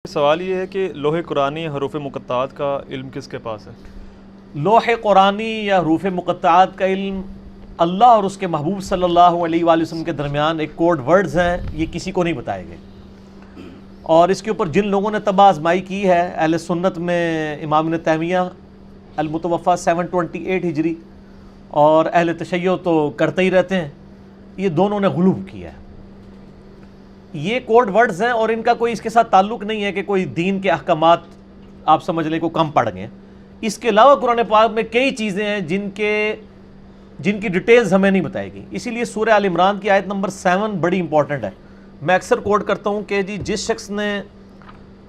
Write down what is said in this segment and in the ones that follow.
سوال یہ ہے کہ لوح قرآنی حروف مقطعات کا علم کس کے پاس ہے؟ لوح قرآنی یا حروف مقطعات کا علم اللہ اور اس کے محبوب صلی اللہ علیہ وآلہ وسلم کے درمیان ایک کوڈ ورڈز ہیں، یہ کسی کو نہیں بتائے گئے۔ اور اس کے اوپر جن لوگوں نے تباہ آزمائی کی ہے، اہل سنت میں امام ابن تیمیہ المتوفیٰ 728 ہجری اور اہل تشیع تو کرتے ہی رہتے ہیں، یہ دونوں نے غلو کیا ہے۔ یہ کوڈ ورڈز ہیں اور ان کا کوئی اس کے ساتھ تعلق نہیں ہے کہ کوئی دین کے احکامات آپ سمجھ لیں کو کم پڑ گئے ہیں۔ اس کے علاوہ قرآن پاک میں کئی چیزیں ہیں جن کی ڈیٹیلز ہمیں نہیں بتائی گئی، اسی لیے سورہ آل عمران کی آیت نمبر 7 بڑی امپورٹنٹ ہے۔ میں اکثر کوٹ کرتا ہوں کہ جس شخص نے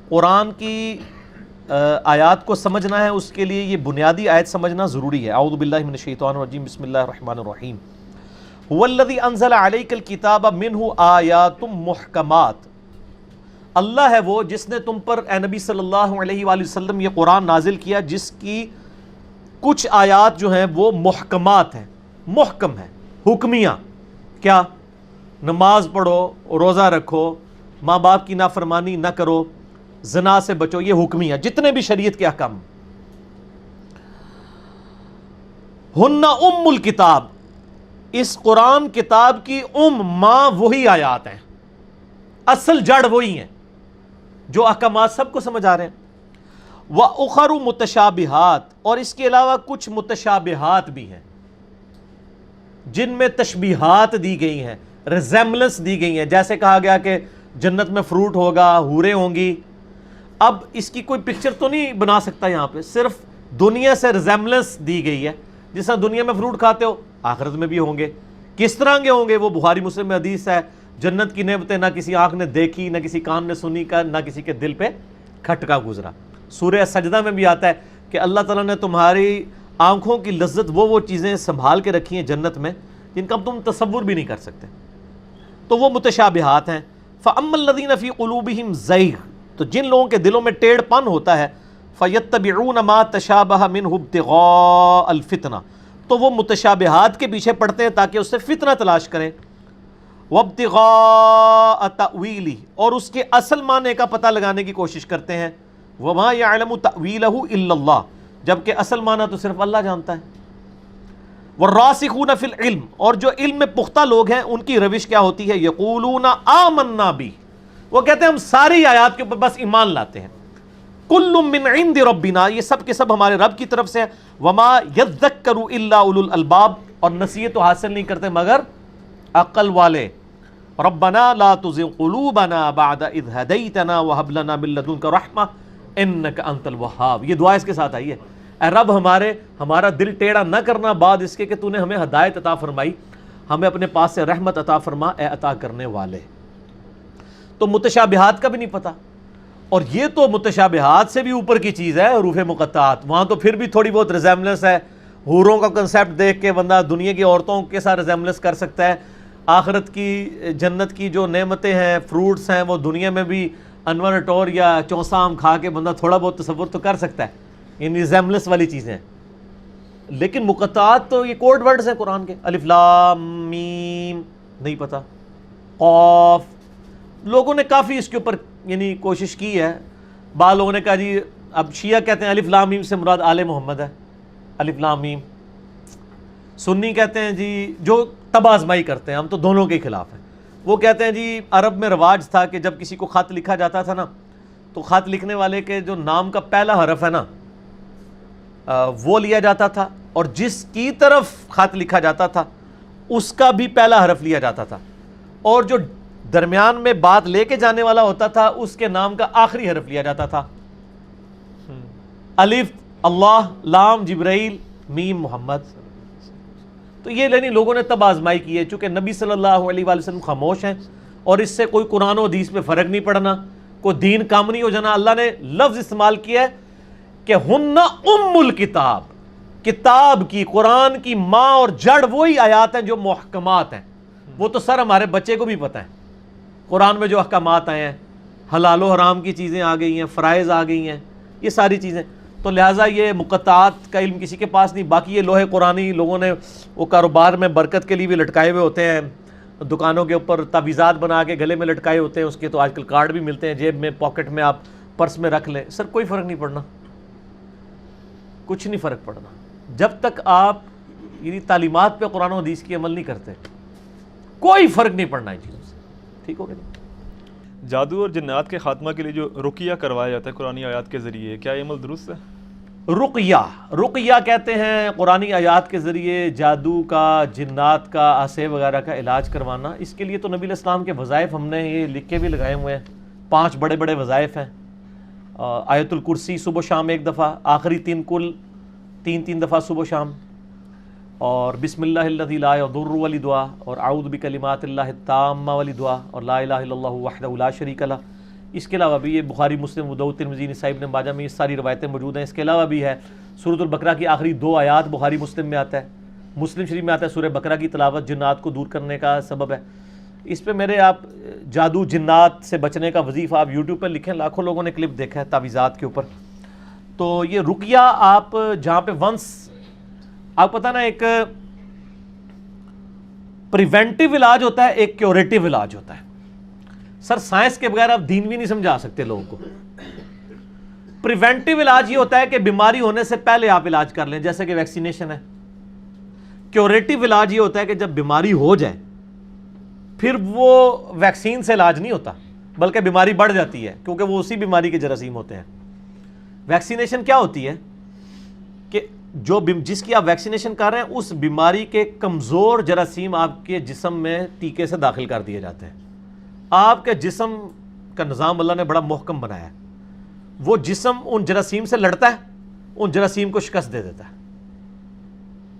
قرآن کی آیات کو سمجھنا ہے اس کے لیے یہ بنیادی آیت سمجھنا ضروری ہے۔ اعوذ باللہ من الشیطان الرجیم، بسم اللہ الرحمن الرحیم۔ هو الذی انزل علیک الکتاب منہ آیات محکمات، اللہ ہے وہ جس نے تم پر اے نبی صلی اللہ علیہ وآلہ وسلم یہ قرآن نازل کیا جس کی کچھ آیات جو ہیں وہ محکمات ہیں، محکم ہیں، حکمیاں۔ کیا؟ نماز پڑھو، روزہ رکھو، ماں باپ کی نافرمانی نہ کرو، زنا سے بچو، یہ حکمیاں جتنے بھی شریعت کے احکام۔ ہن ام الکتاب، اس قرآن کتاب کی ماں وہی آیات ہیں، اصل جڑ وہی ہیں جو احکامات سب کو سمجھ آ رہے ہیں۔ وَأُخَرُ مُتَشَابِهَاتِ، اور اس کے علاوہ کچھ متشابہات بھی ہیں جن میں تشبیہات دی گئی ہیں، ریزیمبلنس دی گئی ہیں، جیسے کہا گیا کہ جنت میں فروٹ ہوگا، حوریں ہوں گی۔ اب اس کی کوئی پکچر تو نہیں بنا سکتا یہاں پہ، صرف دنیا سے ریزیمبلنس دی گئی ہے۔ جس طرح دنیا میں فروٹ کھاتے ہو آخرت میں بھی ہوں گے، کس طرح کے ہوں گے وہ بخاری مسلم میں حدیث ہے۔ جنت کی نعمتیں نہ کسی آنکھ نے دیکھی، نہ کسی کان نے سنی، نہ کسی کے دل پہ کھٹکا گزرا۔ سورہ سجدہ میں بھی آتا ہے کہ اللہ تعالیٰ نے تمہاری آنکھوں کی لذت وہ چیزیں سنبھال کے رکھی ہیں جنت میں جن کا تم تصور بھی نہیں کر سکتے، تو وہ متشابہات ہیں۔ فَأَمَّا الَّذِينَ فِي قُلُوبِهِمْ زَيْغٌ، تو جن لوگوں کے دلوں میں ٹیڑھ پن ہوتا ہے، فَيَتَّبِعُونَ مَا تَشَابَهَ مِنْهُ ابْتِغَاءَ الْفِتْنَةِ، تو وہ متشابہات کے پیچھے پڑتے ہیں تاکہ اس سے فتنہ تلاش کریں۔ وَابْتِغَاءَ تَأْوِيلِهِ، اور اس کے اصل معنی کا پتہ لگانے کی کوشش کرتے ہیں۔ وَمَا يَعْلَمُ تَأْوِيلَهُ إِلَّا اللَّهُ، جبکہ اصل معنی تو صرف اللہ جانتا ہے۔ وَالرَّاسِخُونَ فِي الْعِلْمِ، اور جو علم میں پختہ لوگ ہیں ان کی روش کیا ہوتی ہے؟ يَقُولُونَ آمَنَّا بِهِ، وہ کہتے ہیں ہم ساری آیات کے اوپر بس ایمان لاتے ہیں۔ كُلٌّ مِّنْ عِنْدِ رَبِّنَا، یہ سب کے سب ہمارے رب کی طرف سے ہے۔ وَمَا يَذَّكَّرُ إِلَّا أُولُو الْأَلْبَابِ، اور نصیحت تو حاصل نہیں کرتے مگر عقل والے۔ رَبَّنَا لَا تُزِغْ قُلُوبَنَا بَعْدَ إِذْ هَدَيْتَنَا وَهَبْ لَنَا مِن لَّدُنكَ رَحْمَةً إِنَّكَ أَنتَ الْوَهَّابُ، یہ دعا اس کے ساتھ آئی ہے، اے رب ہمارا دل ٹیڑھا نہ کرنا بعد اس کے کہ تو نے ہمیں ہدایت عطا فرمائی، ہمیں اپنے پاس سے رحمت عطا فرما اے عطا کرنے والے۔ تو متشابہات کا بھی نہیں پتہ، اور یہ تو متشابہات سے بھی اوپر کی چیز ہے حروف مقطعات، وہاں تو پھر بھی تھوڑی بہت ریزیمبلنس ہے۔ حوروں کا کنسیپٹ دیکھ کے بندہ دنیا کی عورتوں کے ساتھ ریزیمبلنس کر سکتا ہے، آخرت کی جنت کی جو نعمتیں ہیں، فروٹس ہیں، وہ دنیا میں بھی انور ٹور یا چونسا آم کھا کے بندہ تھوڑا بہت تصور تو کر سکتا ہے، ان ریزیمبلنس والی چیزیں ہیں۔ لیکن مقطعات تو یہ کوڈ ورڈز ہیں قرآن کے، الف لام میم نہیں پتہ، قاف۔ لوگوں نے کافی اس کے اوپر یعنی کوشش کی ہے۔ بعض لوگوں نے کہا جی، اب شیعہ کہتے ہیں الف لام میم سے مراد آل محمد ہے، الف لام میم۔ سنی کہتے ہیں جی، جو تباہ آزمائی کرتے ہیں، ہم تو دونوں کے خلاف ہیں، وہ کہتے ہیں جی عرب میں رواج تھا کہ جب کسی کو خط لکھا جاتا تھا نا، تو خط لکھنے والے کے جو نام کا پہلا حرف ہے نا وہ لیا جاتا تھا، اور جس کی طرف خط لکھا جاتا تھا اس کا بھی پہلا حرف لیا جاتا تھا، اور جو درمیان میں بات لے کے جانے والا ہوتا تھا اس کے نام کا آخری حرف لیا جاتا تھا۔ الف اللہ، لام جبرائیل، میم محمد۔ تو یہ یعنی لوگوں نے تب آزمائی کی ہے، چونکہ نبی صلی اللہ علیہ وآلہ وسلم خاموش ہیں، اور اس سے کوئی قرآن و حدیث میں فرق نہیں پڑنا، کوئی دین کام نہیں ہو جانا۔ اللہ نے لفظ استعمال کیا ہے کہ ہن ام الکتاب، کتاب کی، قرآن کی ماں اور جڑ وہی آیات ہیں جو محکمات ہیں۔ وہ تو سر ہمارے بچے کو بھی پتہ ہے، قرآن میں جو احکامات آئے ہیں، حلال و حرام کی چیزیں آ گئی ہیں، فرائض آ گئی ہیں، یہ ساری چیزیں۔ تو لہٰذا یہ مقطعات کا علم کسی کے پاس نہیں۔ باقی یہ لوح قرآنی لوگوں نے وہ کاروبار میں برکت کے لیے بھی لٹکائے ہوئے ہوتے ہیں، دکانوں کے اوپر تعویذات بنا کے گلے میں لٹکائے ہوتے ہیں، اس کے تو آج کل کارڈ بھی ملتے ہیں، جیب میں پاکٹ میں آپ پرس میں رکھ لیں. سر کوئی فرق نہیں پڑنا, کچھ نہیں فرق پڑنا جب تک آپ یعنی تعلیمات پہ قرآن و حدیث کی عمل نہیں کرتے, کوئی فرق نہیں پڑنا ان چیزوں سے. ٹھیک ہو گیا. جادو اور جنات کے خاتمہ کے لیے جو رقیہ کروایا جاتا ہے قرآنی آیات کے ذریعے, کیا یہ عمل درست ہے؟ رقیہ کہتے ہیں قرآنی آیات کے ذریعے جادو کا, جنات کا, عصے وغیرہ کا علاج کروانا. اس کے لیے تو نبی علیہ السلام کے وظائف ہم نے یہ لکھ کے بھی لگائے ہوئے ہیں. 5 بڑے بڑے وظائف ہیں. آیت الکرسی صبح و شام 1 دفعہ, آخری 3 کل 3 دفعہ صبح و شام, اور بسم اللہ الذی لا یضر والی دعا, اور اعوذ بکلمات اللہ التامہ والی دعا, اور لا الہ الا اللہ وحدہ لا شریک لہ. اس کے علاوہ بھی یہ بخاری, مسلم, ابو داؤد, ترمذی, نسائی, ابن ماجہ میں یہ ساری روایتیں موجود ہیں. اس کے علاوہ بھی ہے سورۃ البقرہ کی آخری 2 آیات بخاری مسلم میں آتا ہے, مسلم شریف میں آتا ہے. سورہ بقرہ کی تلاوت جنات کو دور کرنے کا سبب ہے. اس پہ میرے آپ جادو جنات سے بچنے کا وظیفہ آپ یوٹیوب پہ لکھیں, لاکھوں لوگوں نے کلپ دیکھا ہے تعویذات کے اوپر. تو یہ رقیہ آپ جہاں پہ ونس آپ پتہ نا, ایک پریونٹیو علاج ہوتا ہے, ایک کیوریٹیو علاج ہوتا ہے. سر سائنس کے بغیر آپ دین بھی نہیں سمجھا سکتے لوگوں کو. پریونٹیو علاج یہ ہوتا ہے کہ بیماری ہونے سے پہلے آپ علاج کر لیں, جیسے کہ ویکسینیشن ہے. کیوریٹیو علاج یہ ہوتا ہے کہ جب بیماری ہو جائے پھر وہ ویکسین سے علاج نہیں ہوتا, بلکہ بیماری بڑھ جاتی ہے, کیونکہ وہ اسی بیماری کے جراثیم ہوتے ہیں. ویکسینیشن کیا ہوتی ہے کہ جس کی آپ ویکسینیشن کر رہے ہیں اس بیماری کے کمزور جراثیم آپ کے جسم میں ٹیکے سے داخل کر دیے جاتے ہیں. آپ کے جسم کا نظام اللہ نے بڑا محکم بنایا ہے. وہ جسم ان جراثیم سے لڑتا ہے, ان جراثیم کو شکست دے دیتا ہے.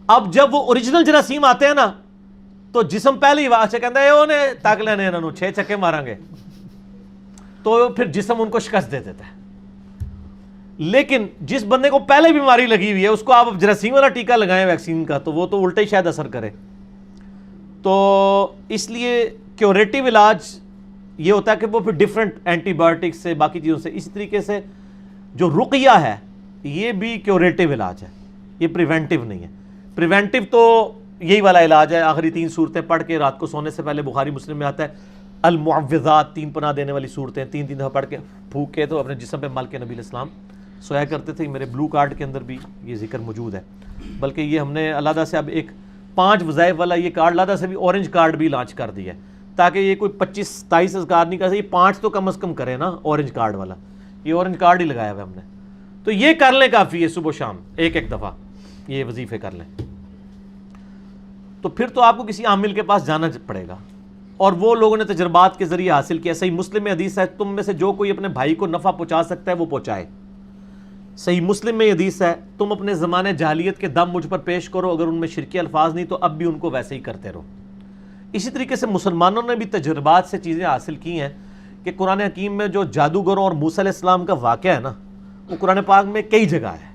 اب جب وہ اوریجنل جراثیم آتے ہیں نا تو جسم پہلے ہی واچے کہتا ہے انہیں تاک لینے انہوں 6 چھکے ماریں گے, تو پھر جسم ان کو شکست دے دیتا ہے. لیکن جس بندے کو پہلے بیماری لگی ہوئی ہے اس کو آپ جراثیم والا ٹیکہ لگائیں ویکسین کا, تو وہ تو الٹا ہی شاید اثر کرے. تو اس لیے کیوریٹیو علاج یہ ہوتا ہے کہ وہ پھر ڈیفرنٹ اینٹی بایوٹکس سے, باقی چیزوں سے. اسی طریقے سے جو رقیہ ہے یہ بھی کیوریٹیو علاج ہے, یہ پریونٹیو نہیں ہے. پریونٹیو تو یہی والا علاج ہے, آخری 3 صورتیں پڑھ کے رات کو سونے سے پہلے, بخاری مسلم میں آتا ہے المعوذات, 3 پناہ دینے والی صورتیں 3 دفعہ پڑھ کے پھونک کے تو اپنے جسم پہ مل کے نبی علیہ السلام سویا کرتے تھے. میرے بلو کارڈ کے اندر بھی یہ ذکر موجود ہے, بلکہ یہ ہم نے علیحدہ سے اب ایک 5 وظائف والا یہ کارڈ علیحدہ سے بھی اورنج کارڈ بھی لانچ کر دیا ہے, تاکہ یہ کوئی 25-27 اذکار نہیں کر سکے, یہ 5 تو کم از کم کرے نا اورنج کارڈ والا. یہ اورنج کارڈ ہی لگایا ہوا ہم نے. تو یہ کر لیں کافی ہے, صبح و شام 1 دفعہ یہ وظیفے کر لیں. تو پھر تو آپ کو کسی عامل کے پاس جانا پڑے گا, اور وہ لوگوں نے تجربات کے ذریعے حاصل کیا. صحیح مسلم میں حدیث ہے, تم میں سے جو کوئی اپنے بھائی کو نفع پہنچا سکتا ہے وہ پہنچائے. صحیح مسلم میں حدیث ہے, تم اپنے زمانے جاہلیت کے دم مجھ پر پیش کرو, اگر ان میں شرکی الفاظ نہیں تو اب بھی ان کو ویسے ہی کرتے رہو. اسی طریقے سے مسلمانوں نے بھی تجربات سے چیزیں حاصل کی ہیں کہ قرآن حکیم میں جو جادوگروں اور موسیٰ علیہ السلام کا واقعہ ہے نا, وہ قرآن پاک میں کئی جگہ ہے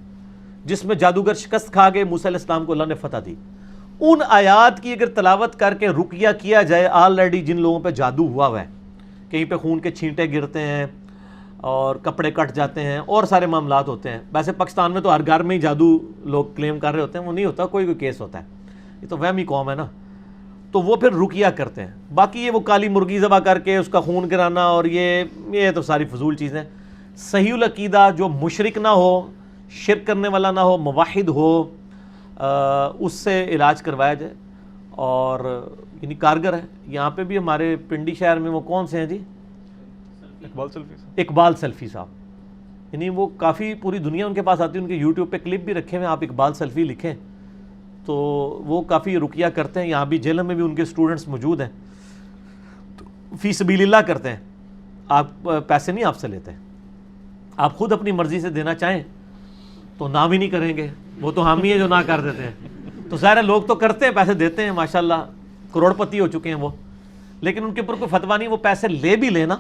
جس میں جادوگر شکست کھا گئے, موسیٰ علیہ السلام کو اللہ نے فتح دی. ان آیات کی اگر تلاوت کر کے رقیہ کیا جائے, آلریڈی جن لوگوں پہ جادو ہوا ہے, کہیں پہ خون کے چھینٹے گرتے ہیں اور کپڑے کٹ جاتے ہیں اور سارے معاملات ہوتے ہیں. ویسے پاکستان میں تو ہر گھر میں ہی جادو لوگ کلیم کر رہے ہوتے ہیں, وہ نہیں ہوتا, کوئی کیس ہوتا ہے. یہ تو وہمی قوم ہے نا, تو وہ پھر رقیہ کرتے ہیں. باقی یہ وہ کالی مرغی ذبح کر کے اس کا خون گرانا اور یہ تو ساری فضول چیزیں. صحیح العقیدہ جو مشرک نہ ہو, شرک کرنے والا نہ ہو, موحد ہو, اس سے علاج کروایا جائے, اور یعنی کارگر ہے. یہاں پہ بھی ہمارے پنڈی شہر میں وہ کون سے ہیں جی, اقبال سلفی صاحب, یعنی وہ کافی پوری دنیا ان کے پاس آتی ہے, ان کے یوٹیوب پہ کلپ بھی رکھے ہوئے, آپ اقبال سلفی لکھیں تو وہ کافی رقیہ کرتے ہیں. یہاں بھی جیلم میں بھی ان کے اسٹوڈنٹس موجود ہیں, تو فی سبیل اللہ کرتے ہیں. آپ پیسے نہیں آپ سے لیتے, آپ خود اپنی مرضی سے دینا چاہیں تو نہ بھی نہیں کریں گے, وہ تو ہم ہی ہیں جو نہ کر دیتے ہیں. تو ظاہر ہے لوگ تو کرتے ہیں, پیسے دیتے ہیں, ماشاءاللہ کروڑ پتی ہو چکے ہیں وہ, لیکن ان کے اوپر کوئی فتویٰ نہیں. وہ پیسے لے بھی لینا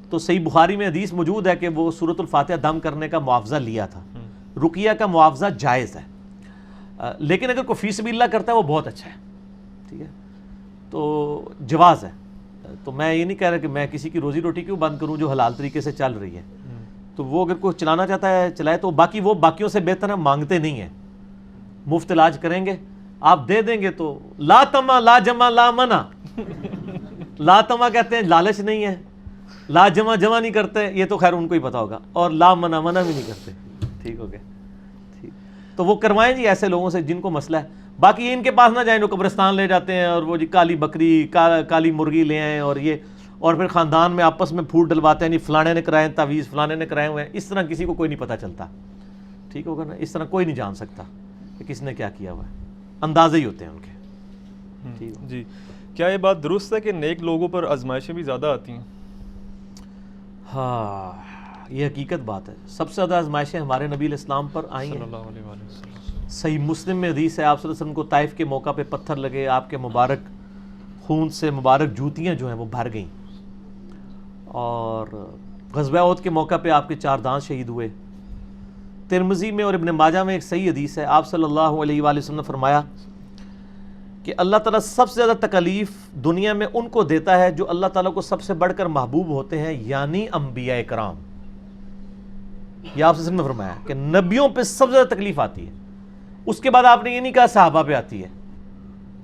تو صحیح بخاری میں حدیث موجود ہے کہ وہ سورۃ الفاتحہ دم کرنے کا معاوضہ لیا تھا. رقیہ کا معاوضہ جائز ہے, لیکن اگر کوئی فی سبیل اللہ کرتا ہے وہ بہت اچھا ہے, ٹھیک ہے, تو جواز ہے. تو میں یہ نہیں کہہ رہا کہ میں کسی کی روزی روٹی کیوں بند کروں جو حلال طریقے سے چل رہی ہے. تو وہ اگر کوئی چلانا چاہتا ہے چلائے, تو باقی وہ باقیوں سے بہتر ہے, مانگتے نہیں ہیں, مفت علاج کریں گے, آپ دے دیں گے تو لا تما لا جمع لا منع. لا تما کہتے ہیں لالچ نہیں ہے, لا جمع جمع نہیں کرتے، یہ تو خیر ان کو ہی پتا ہوگا، اور لا منع منع بھی نہیں کرتے. ٹھیک ہو گیا، ٹھیک. تو وہ کروائیں جی ایسے لوگوں سے جن کو مسئلہ ہے. باقی یہ ان کے پاس نہ جائیں جو قبرستان لے جاتے ہیں اور وہ جی کالی بکری کالی مرغی لے آئیں اور یہ، اور پھر خاندان میں آپس میں پھوٹ ڈلواتے ہیں، جی فلانے نے کرائے تعویذ، فلانے نے کرائے ہوئے ہیں. اس طرح کسی کو کوئی نہیں پتہ چلتا. ٹھیک ہوگا نا، اس طرح کوئی نہیں جان سکتا کہ کس نے کیا کیا ہوا ہے، اندازے ہی ہوتے ہیں ان کے. جی کیا یہ بات درست ہے کہ نیک لوگوں پر آزمائشیں بھی زیادہ آتی ہیں؟ ہاں یہ حقیقت بات ہے. سب سے زیادہ آزمائشیں ہمارے نبی علیہ السلام پر آئی صلی ہیں. اللہ علیہ وآلہ وسلم. صحیح مسلم میں حدیث ہے، آپ صلی اللہ علیہ وسلم کو طائف کے موقع پہ پتھر لگے، آپ کے مبارک خون سے مبارک جوتیاں جو ہیں وہ بھر گئیں، اور غزوہ احد کے موقع پہ آپ کے 4 دانت شہید ہوئے. ترمذی میں اور ابن ماجہ میں ایک صحیح حدیث ہے، آپ صلی اللہ علیہ وآلہ وسلم نے فرمایا کہ اللہ تعالیٰ سب سے زیادہ تکلیف دنیا میں ان کو دیتا ہے جو اللہ تعالیٰ کو سب سے بڑھ کر محبوب ہوتے ہیں، یعنی انبیاء کرام. یہ آپ سے نے فرمایا کہ نبیوں پہ سب سے زیادہ تکلیف آتی ہے. اس کے بعد آپ نے یہ نہیں کہا صحابہ پہ آتی ہے،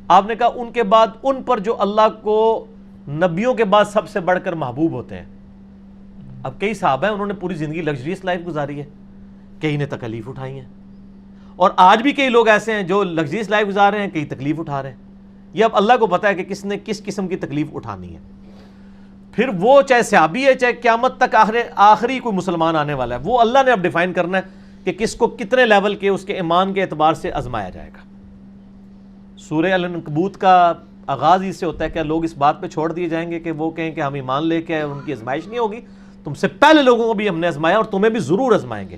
آپ نے کہا ان کے بعد ان پر جو اللہ کو نبیوں کے بعد سب سے بڑھ کر محبوب ہوتے ہیں. اب کئی صحابہ ہیں انہوں نے پوری زندگی لگژریس لائف گزاری ہے، کئی نے تکلیف اٹھائی ہیں، اور آج بھی کئی لوگ ایسے ہیں جو لگژریس لائف گزار رہے ہیں، کئی تکلیف اٹھا رہے ہیں. یہ اب اللہ کو پتا ہے کہ کس نے کس قسم کی تکلیف اٹھانی ہے. پھر وہ چاہے صحابی ہے، چاہے قیامت تک آخری کوئی مسلمان آنے والا ہے، وہ اللہ نے اب ڈیفائن کرنا ہے کہ کس کو کتنے لیول کے اس کے ایمان کے اعتبار سے آزمایا جائے گا. سورہ العنکبوت کا آغاز اس سے ہوتا ہے کہ لوگ اس بات پہ چھوڑ دیے جائیں گے کہ وہ کہیں کہ ہم ایمان لے کے ان کی آزمائش نہیں ہوگی. تم سے پہلے لوگوں کو بھی ہم نے آزمایا اور تمہیں بھی ضرور آزمائیں گے.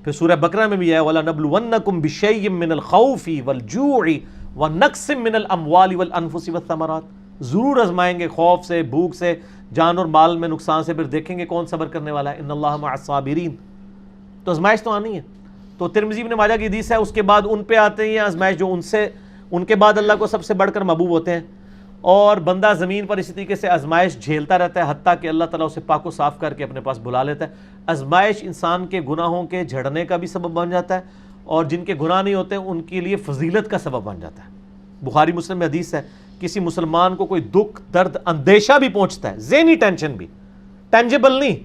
پھر سورہ بقرہ میں بھی ہے وَلَنَبْلُوَنَّكُمْ بِشَيْءٍ مِّنَ الْخَوْفِ وَالْجُوعِ وَنَقْصٍ مِّنَ الْأَمْوَالِ وَالْأَنفُسِ وَالثَّمَرَاتِ. ضرور آزمائیں گے، خوف سے، بھوک سے، جان اور مال میں نقصان سے. پھر دیکھیں گے کون صبر کرنے والا ہے. ان اللہ مع الصابرین. تو آزمائش تو آنی ہے. تو ترمذی ابن ماجہ کی حدیث ہے، اس کے بعد ان پہ آتے ہیں آزمائش جو ان کے بعد اللہ کو سب سے بڑھ کر محبوب ہوتے ہیں. اور بندہ زمین پر اسی طریقے سے آزمائش جھیلتا رہتا ہے حتیٰ کہ اللہ تعالیٰ اسے پاک و صاف کر کے اپنے پاس بلا لیتا ہے. آزمائش انسان کے گناہوں کے جھڑنے کا بھی سبب بن جاتا ہے، اور جن کے گناہ نہیں ہوتے ان کے لیے فضیلت کا سبب بن جاتا ہے. بخاری مسلم میں حدیث ہے، کسی مسلمان کو کوئی دکھ درد اندیشہ بھی پہنچتا ہے، ذہنی ٹینشن بھی، ٹینجیبل نہیں،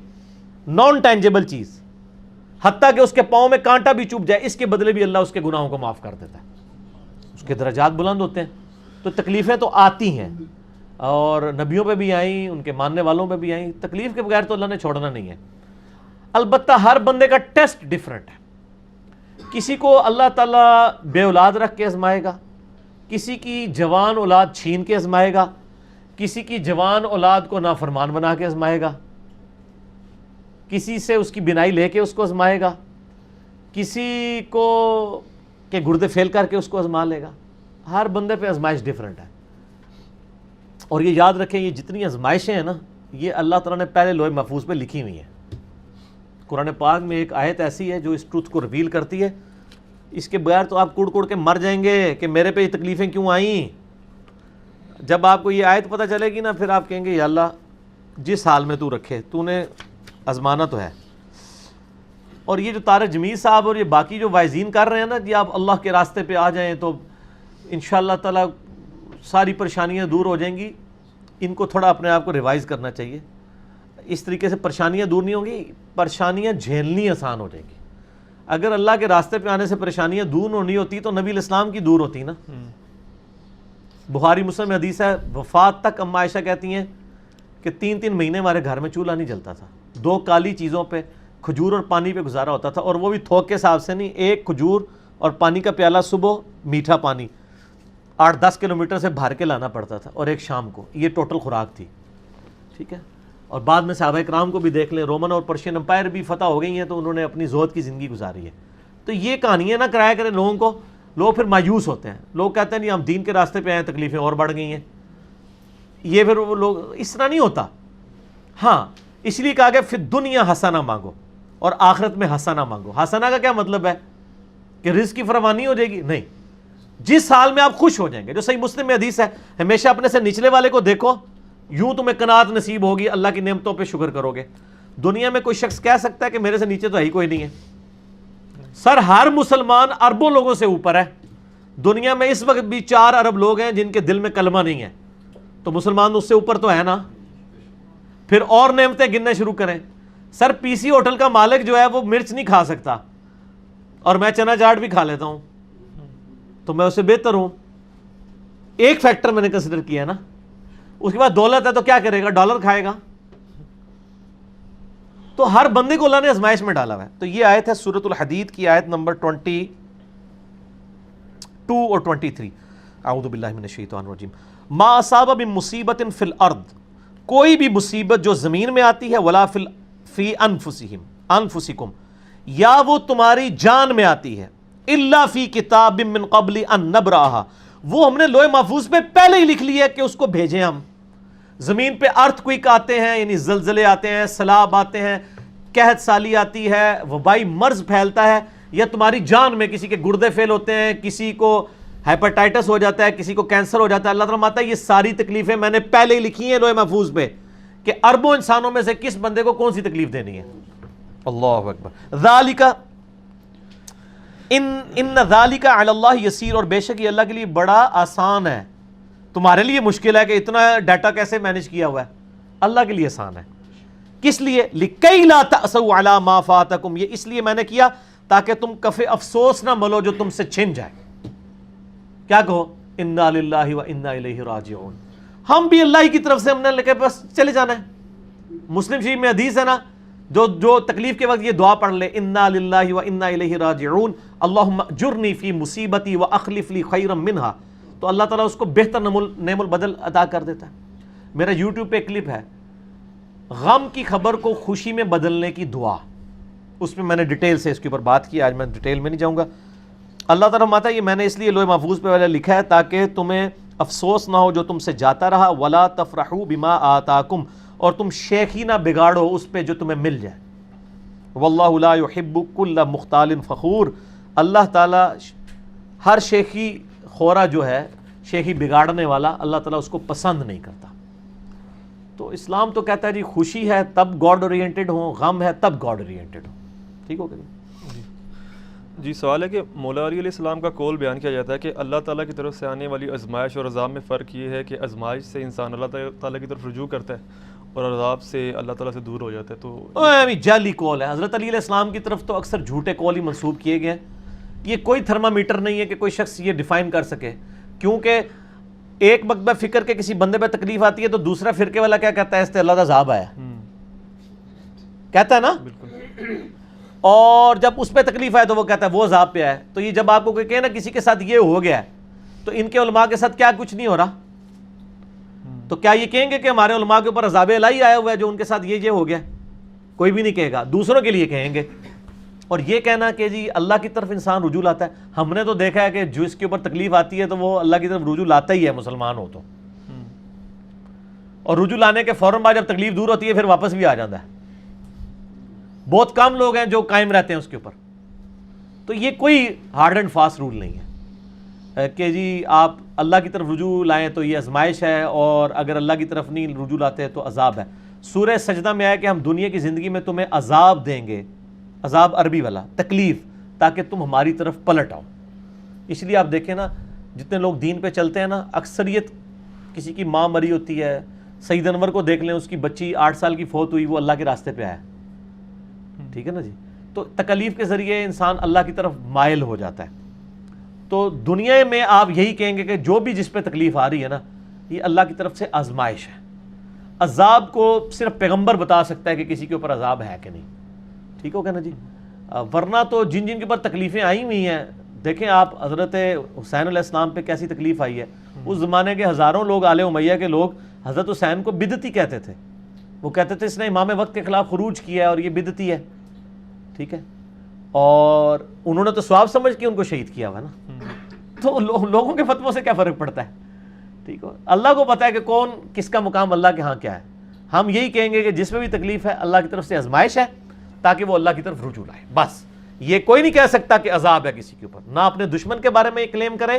نان ٹینجیبل چیز، حتیٰ کہ اس کے پاؤں میں کانٹا بھی چوب جائے، اس کے بدلے بھی اللہ اس کے گناہوں کو معاف کر دیتا ہے، اس کے درجات بلند ہوتے ہیں. تو تکلیفیں تو آتی ہیں، اور نبیوں پہ بھی آئیں، ان کے ماننے والوں پہ بھی آئیں. تکلیف کے بغیر تو اللہ نے چھوڑنا نہیں ہے. البتہ ہر بندے کا ٹیسٹ ڈیفرنٹ ہے. کسی کو اللہ تعالیٰ بے اولاد رکھ کے آزمائے گا، کسی کی جوان اولاد چھین کے آزمائے گا، کسی کی جوان اولاد کو نافرمان بنا کے آزمائے گا، کسی سے اس کی بینائی لے کے اس کو آزمائے گا، کسی کو کے گردے فیل کر کے اس کو آزما لے گا. ہر بندے پہ آزمائش ڈیفرنٹ ہے. اور یہ یاد رکھیں، یہ جتنی آزمائشیں ہیں نا، یہ اللہ تعالیٰ نے پہلے لوح محفوظ پہ لکھی ہوئی ہیں. قرآن پاک میں ایک آیت ایسی ہے جو اس ٹروتھ کو ریویل کرتی ہے. اس کے بغیر تو آپ کڑ کڑ کے مر جائیں گے کہ میرے پہ یہ تکلیفیں کیوں آئیں. جب آپ کو یہ آیت پتہ چلے گی نا، پھر آپ کہیں گے یا اللہ جس حال میں تو رکھے، تو نے آزمانا تو ہے. اور یہ جو طارق جمیل صاحب اور یہ باقی جو وائزین کر رہے ہیں نا، جی آپ اللہ کے راستے پہ آ جائیں تو انشاءاللہ تعالیٰ ساری پریشانیاں دور ہو جائیں گی. ان کو تھوڑا اپنے آپ کو ریوائز کرنا چاہیے. اس طریقے سے پریشانیاں دور نہیں ہوں گی، پریشانیاں جھیلنی آسان ہو جائیں گی. اگر اللہ کے راستے پہ آنے سے پریشانیاں دور نہیں ہوتی تو نبی الاسلام کی دور ہوتی نا. بخاری مسلم میں حدیث ہے، وفات تک اما عائشہ کہتی ہیں کہ 3 مہینے ہمارے گھر میں چولہا نہیں جلتا تھا. 2 کالی چیزوں پہ، کھجور اور پانی پہ گزارا ہوتا تھا، اور وہ بھی تھوک کے حساب سے نہیں. 1 کھجور اور پانی کا پیالہ صبح، میٹھا پانی 8-10 کلومیٹر سے بھر کے لانا پڑتا تھا، اور 1 شام کو. یہ ٹوٹل خوراک تھی. ٹھیک ہے. اور بعد میں صحابہ کرام کو بھی دیکھ لیں، رومن اور پرشین امپائر بھی فتح ہو گئی ہیں تو انہوں نے اپنی زہد کی زندگی گزاری ہے. تو یہ کہانیاں نہ کرایا کریں لوگوں کو. لوگ پھر مایوس ہوتے ہیں، لوگ کہتے ہیں نہیں ہم دین کے راستے پہ آئے ہیں، تکلیفیں اور بڑھ گئی ہیں. یہ پھر وہ لوگ، اس طرح نہیں ہوتا. ہاں اس لیے کہا کہ فی الدنیا حسنہ مانگو اور آخرت میں حسنہ مانگو. حسنہ کا کیا مطلب ہے کہ رزق کی فراوانی ہو جائے گی؟ نہیں، جس حال میں آپ خوش ہو جائیں گے. جو صحیح مسلم میں حدیث ہے، ہمیشہ اپنے سے نچلے والے کو دیکھو، یوں تمہیں قناعت نصیب ہوگی، اللہ کی نعمتوں پہ شکر کرو گے. دنیا میں کوئی شخص کہہ سکتا ہے کہ میرے سے نیچے تو ہی کوئی نہیں ہے؟ سر ہر مسلمان اربوں لوگوں سے اوپر ہے. دنیا میں اس وقت بھی 4 ارب لوگ ہیں جن کے دل میں کلمہ نہیں ہے، تو مسلمان اس سے اوپر تو ہے نا. پھر اور نعمتیں گننے شروع کریں. سر پی سی ہوٹل کا مالک جو ہے وہ مرچ نہیں کھا سکتا اور میں چنا چاٹ بھی کھا لیتا ہوں, تو میں اسے بہتر ہوں. ایک فیکٹر میں نے کنسیڈر کیا نا. اس کے بعد دولت ہے تو کیا کرے گا, ڈالر کھائے گا. تو ہر بندے کو اللہ نے آزمائش میں ڈالا ہوا ہے. تو یہ آیت ہے سورۃ الحدید کی آیت نمبر 22 اور 23. اعوذ باللہ من الشیطان الرجیم. ما اصاب من مصیبت فی الارض, کوئی بھی مصیبت جو زمین میں آتی ہے, ولا فی انفسکم, یا وہ تمہاری جان میں آتی ہے, الا فی کتاب من قبل ان نبرأہا, وہ ہم نے لوح محفوظ پہ پہلے ہی لکھ لیا کہ اس کو بھیجیں ہم. زمین پہ ارتھ کوئک آتے ہیں, یعنی زلزلے آتے ہیں, سیلاب آتے ہیں, قحط سالی آتی ہے, وبائی مرض پھیلتا ہے, یا تمہاری جان میں کسی کے گردے فیل ہوتے ہیں, کسی کو ہیپاٹائٹس ہو جاتا ہے, کسی کو کینسر ہو جاتا ہے. اللہ تعالیٰ ماتا ہے یہ ساری تکلیفیں میں نے پہلے ہی لکھی ہیں لوح محفوظ پہ کہ اربوں انسانوں میں سے کس بندے کو کون سی تکلیف دینی ہے. اللہ اکبر. ذالک ان ذالک علی اللہ یسیر, اور بے شک یہ اللہ کے لیے بڑا آسان ہے. تمہارے لیے مشکل ہے کہ اتنا ڈیٹا کیسے مینج کیا ہوا ہے, اللہ کے لیے آسان ہے. کس لیے؟ لکی لا تأسوا علی ما فاتکم, یہ اس لیے میں نے کیا تاکہ تم کف افسوس نہ ملو جو تم سے چھن جائے. کیا کہو, انا للہ و انا الیہ راجعون, ہم بھی اللہ کی طرف سے, ہم نے لے کے بس چلے جانا ہے. مسلم شریف میں حدیث ہے نا, جو تکلیف کے وقت یہ دعا پڑھ لے, انا للہ و انا الیہ راجعون اللہم اجرنی فی مصیبتی و اخلف لی خیرا منہا, تو اللہ تعالیٰ اس کو بہتر نعم البدل عطا کر دیتا ہے. میرا یوٹیوب پہ ایک کلپ ہے, غم کی خبر کو خوشی میں بدلنے کی دعا, اس میں نے ڈیٹیل سے اس کے اوپر بات کی, آج میں ڈیٹیل میں نہیں جاؤں گا. اللہ تعالیٰ ماتا ہے یہ میں نے اس لیے لوح محفوظ پہ والا لکھا ہے تاکہ تمہیں افسوس نہ ہو جو تم سے جاتا رہا, ولا تفرحوا بما آتاکم, اور تم شیخی نہ بگاڑو اس پہ جو تمہیں مل جائے. واللہ لا یحب کل مختال فخور, اللہ تعالیٰ ہر شیخی خورا جو ہے, شیخی بگاڑنے والا, اللہ تعالیٰ اس کو پسند نہیں کرتا. تو اسلام تو کہتا ہے جی خوشی ہے تب گاڈ اورینٹڈ ہو, غم ہے تب گاڈ اورینٹڈ ہو. ٹھیک ہو گیا جی. سوال ہے کہ مولا علی علیہ السلام کا قول بیان کیا جاتا ہے کہ اللہ تعالیٰ کی طرف سے آنے والی آزمائش اور عذاب میں فرق یہ ہے کہ آزمائش سے انسان اللہ تعالیٰ کی طرف رجوع کرتا ہے اور عذاب سے اللہ تعالیٰ سے دور ہو جاتا ہے. تو جعلی قول ہے. حضرت علی علیہ السلام کی طرف تو اکثر جھوٹے قول ہی منسوب کیے گئے ہیں. یہ کوئی تھرمامیٹر نہیں ہے کہ کوئی شخص یہ ڈیفائن کر سکے, کیونکہ ایک مکتبہ فکر کے کسی بندے پہ تکلیف آتی ہے تو دوسرا فرقے والا کیا کہتا ہے, اس سے اللہ کا عذاب آیا, کہتا ہے نا. بالکل. اور جب اس پہ تکلیف آئے تو وہ کہتا ہے وہ عذاب پہ آیا. تو یہ جب آپ کو کوئی کہے نا کسی کے ساتھ یہ ہو گیا ہے, تو ان کے علماء کے ساتھ کیا کچھ نہیں ہو رہا, تو کیا یہ کہیں گے کہ ہمارے علماء کے اوپر عذاب الہی آیا ہوا ہے جو ان کے ساتھ یہ ہو گیا؟ کوئی بھی نہیں کہے گا, دوسروں کے لیے کہیں گے. اور یہ کہنا کہ جی اللہ کی طرف انسان رجوع لاتا ہے, ہم نے تو دیکھا ہے کہ جو اس کے اوپر تکلیف آتی ہے تو وہ اللہ کی طرف رجوع لاتا ہی ہے, مسلمان ہو تو. اور رجوع لانے کے فوراً بعد جب تکلیف دور ہوتی ہے پھر واپس بھی آ جاتا ہے. بہت کم لوگ ہیں جو قائم رہتے ہیں اس کے اوپر. تو یہ کوئی ہارڈ اینڈ فاسٹ رول نہیں ہے کہ جی آپ اللہ کی طرف رجوع لائیں تو یہ آزمائش ہے, اور اگر اللہ کی طرف نہیں رجوع لاتے تو عذاب ہے. سورہ سجدہ میں آیا کہ ہم دنیا کی زندگی میں تمہیں عذاب دیں گے, عذاب عربی والا تکلیف, تاکہ تم ہماری طرف پلٹ آؤ. اس لیے آپ دیکھیں نا جتنے لوگ دین پہ چلتے ہیں نا, اکثریت کسی کی ماں مری ہوتی ہے. سید انور کو دیکھ لیں, اس کی بچی 8 سال کی فوت ہوئی, وہ اللہ کے راستے پہ آیا. ٹھیک ہے نا جی. تو تکلیف کے ذریعے انسان اللہ کی طرف مائل ہو جاتا ہے. تو دنیا میں آپ یہی کہیں گے کہ جو بھی جس پہ تکلیف آ رہی ہے نا, یہ اللہ کی طرف سے آزمائش ہے. عذاب کو صرف پیغمبر بتا سکتا ہے کہ کسی کے اوپر عذاب ہے کہ نہیں. ٹھیک ہو گیا نا جی. ورنہ تو جن جن کے اوپر تکلیفیں آئی ہوئی ہیں, دیکھیں آپ حضرت حسین علیہ السلام پہ کیسی تکلیف آئی ہے. اس زمانے کے ہزاروں لوگ, آل امیہ کے لوگ, حضرت حسین کو بدعتی کہتے تھے. وہ کہتے تھے اس نے امام وقت کے خلاف خروج کیا ہے اور یہ بدعتی ہے. ٹھیک ہے. اور انہوں نے تو ثواب سمجھ کے ان کو شہید کیا ہوا نا. تو لوگوں کے فتووں سے کیا فرق پڑتا ہے. ٹھیک ہو. اللہ کو پتا ہے کہ کون کس کا مقام اللہ کے ہاں کیا ہے. ہم یہی کہیں گے کہ جس میں بھی تکلیف ہے اللہ کی طرف سے آزمائش ہے, تاکہ وہ اللہ کی طرف رجوع لائے. بس یہ کوئی نہیں کہہ سکتا کہ عذاب ہے کسی کے اوپر. نہ اپنے دشمن کے بارے میں یہ کلیم کرے,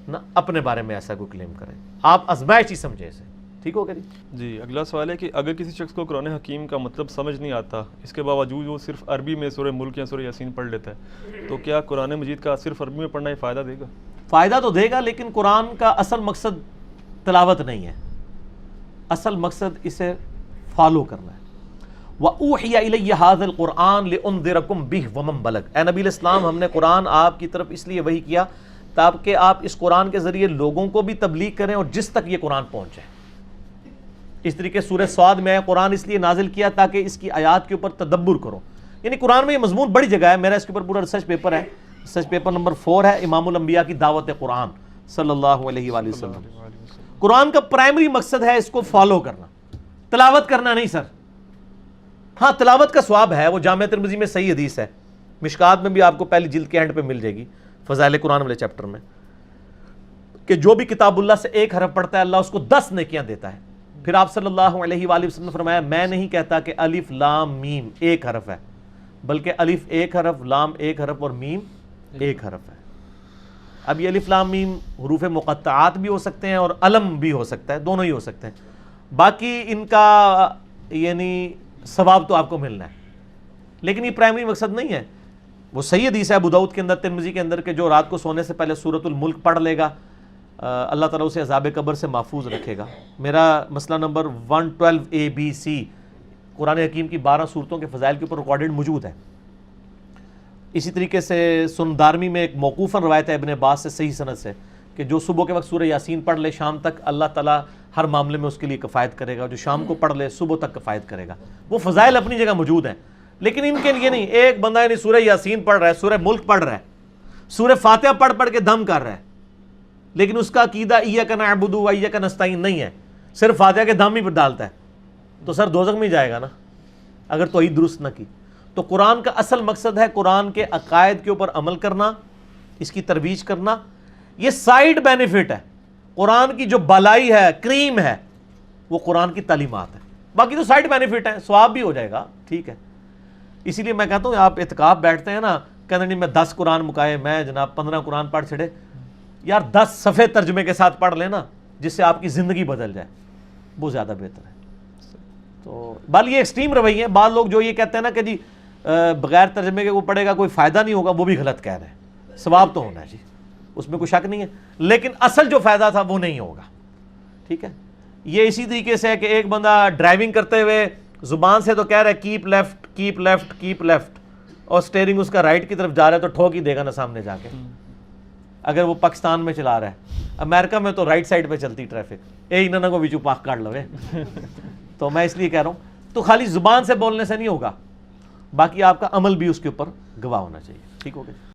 نہ اپنے بارے میں ایسا کوئی کلیم کرے. آپ آزمائش ہی سمجھے اسے. ٹھیک ہو گیا جی. اگلا سوال ہے کہ اگر کسی شخص کو قرآن حکیم کا مطلب سمجھ نہیں آتا, اس کے باوجود وہ صرف عربی میں سورہ ملک یا سورہ یاسین پڑھ لیتا ہے, تو کیا قرآن مجید کا صرف عربی میں پڑھنا یہ فائدہ دے گا؟ فائدہ تو دے گا, لیکن قرآن کا اصل مقصد تلاوت نہیں ہے. اصل مقصد اسے فالو کرنا ہے. وَأُوحِيَ إِلَيَّ هَذَا الْقُرْآنُ لِأُنذِرَكُم بِهِ وَمَن بَلَغَ. اے نبی علیہ السلام، ہم نے قرآن آپ کی طرف اس لیے وحی کیا تاکہ آپ اس قرآن کے ذریعے لوگوں کو بھی تبلیغ کریں اور جس تک یہ قرآن پہنچے. اس طریقے سورہ صاد میں قرآن اس لیے نازل کیا تاکہ اس کی آیات کے اوپر تدبر کرو. یعنی قرآن میں یہ مضمون بڑی جگہ ہے. میرا اس کے اوپر پورا ریسرچ پیپر ہے. ریسرچ پیپر نمبر 4 ہے امام الانبیاء کی دعوت قرآن صلی اللہ علیہ وآلہ وسلم. قرآن کا پرائمری مقصد ہے اس کو فالو کرنا، تلاوت کرنا نہیں سر. ہاں تلاوت کا ثواب ہے، وہ جامع ترمذی میں صحیح حدیث ہے، مشکات میں بھی آپ کو پہلی جلد کے اینڈ پہ مل جائے گی فضائل قرآن والے چیپٹر میں، کہ جو بھی کتاب اللہ سے ایک حرف پڑھتا ہے اللہ اس کو 10 نیکیاں دیتا ہے. پھر آپ صلی اللہ علیہ وآلہ وسلم نے فرمایا میں نہیں کہتا کہ الف لام میم ایک حرف ہے، بلکہ الف ایک حرف، لام ایک حرف اور میم ایک حرف ہے. اب یہ الف لام میم حروف مقطعات بھی ہو سکتے ہیں اور علم بھی ہو سکتا ہے، دونوں ہی ہو سکتے ہیں. باقی ان کا یعنی ثواب تو آپ کو ملنا ہے، لیکن یہ پرائمری مقصد نہیں ہے. وہ صحیح حدیث ہے ابو داؤد کے اندر، ترمذی کے اندر، کہ جو رات کو سونے سے پہلے سورۃ الملک پڑھ لے گا اللہ تعالیٰ اسے عذاب قبر سے محفوظ رکھے گا. میرا مسئلہ نمبر 112ABC قرآن حکیم کی 12 صورتوں کے فضائل کے اوپر ریکارڈڈ موجود ہے. اسی طریقے سے سنن دارمی میں ایک موقوفاً روایت ہے ابن عباس سے صحیح سند سے کہ جو صبح کے وقت سورہ یاسین پڑھ لے شام تک اللہ تعالیٰ ہر معاملے میں اس کے لیے کفایت کرے گا، جو شام کو پڑھ لے صبح تک کفایت کرے گا. وہ فضائل اپنی جگہ موجود ہیں، لیکن ان کے لیے نہیں. ایک بندہ یعنی سورہ یاسین پڑھ رہا ہے، سورہ ملک پڑھ رہا ہے، سورہ فاتحہ پڑھ کے دم کر رہا ہے، لیکن اس کا عقیدہ ایاک نعبد و ایاک نستعین نہیں ہے، صرف فاتحہ کے دم ہی پر ڈالتا ہے، تو سر دوزخ میں جائے گا نا اگر توحید درست نہ کی. تو قرآن کا اصل مقصد ہے قرآن کے عقائد کے اوپر عمل کرنا، اس کی ترویج کرنا. یہ سائیڈ بینیفٹ ہے. قرآن کی جو بالائی ہے، کریم ہے، وہ قرآن کی تعلیمات ہے. باقی تو سائیڈ بینیفٹ ہے، ثواب بھی ہو جائے گا، ٹھیک ہے. اسی لیے میں کہتا ہوں آپ اعتکاف بیٹھتے ہیں نا، کہتے نہیں میں 10 قرآن مکائے، میں جناب 15 قرآن پڑھ چھڑے. یار 10 صفحے ترجمے کے ساتھ پڑھ لینا جس سے آپ کی زندگی بدل جائے، وہ زیادہ بہتر ہے. تو بال یہ ایکسٹریم رویے ہیں. بعض لوگ جو یہ کہتے ہیں نا کہ جی بغیر ترجمے کے وہ پڑھے گا کوئی فائدہ نہیں ہوگا، وہ بھی غلط کہہ رہے ہیں. ثواب تو ہونا ہے جی، اس میں کوئی شک نہیں ہے، لیکن اصل جو فائدہ تھا وہ نہیں ہوگا. ٹھیک ہے. یہ اسی طریقے سے ہے کہ ایک بندہ ڈرائیونگ کرتے ہوئے زبان سے تو کہہ رہا ہے keep left keep left keep left, اور سٹیئرنگ اس کا رائٹ کی طرف جا رہا ہے تو ٹھوک ہی دے گا نا سامنے جا کے. اگر وہ پاکستان میں چلا رہا ہے، امریکہ میں تو رائٹ سائڈ پہ چلتی ٹریفک، اے انہوں کو بھی چپاک کاٹ لوے. تو میں اس لیے کہہ رہا ہوں تو خالی زبان سے بولنے سے نہیں ہوگا، باقی آپ کا عمل بھی اس کے اوپر گواہ ہونا چاہیے. ٹھیک ہو گیا.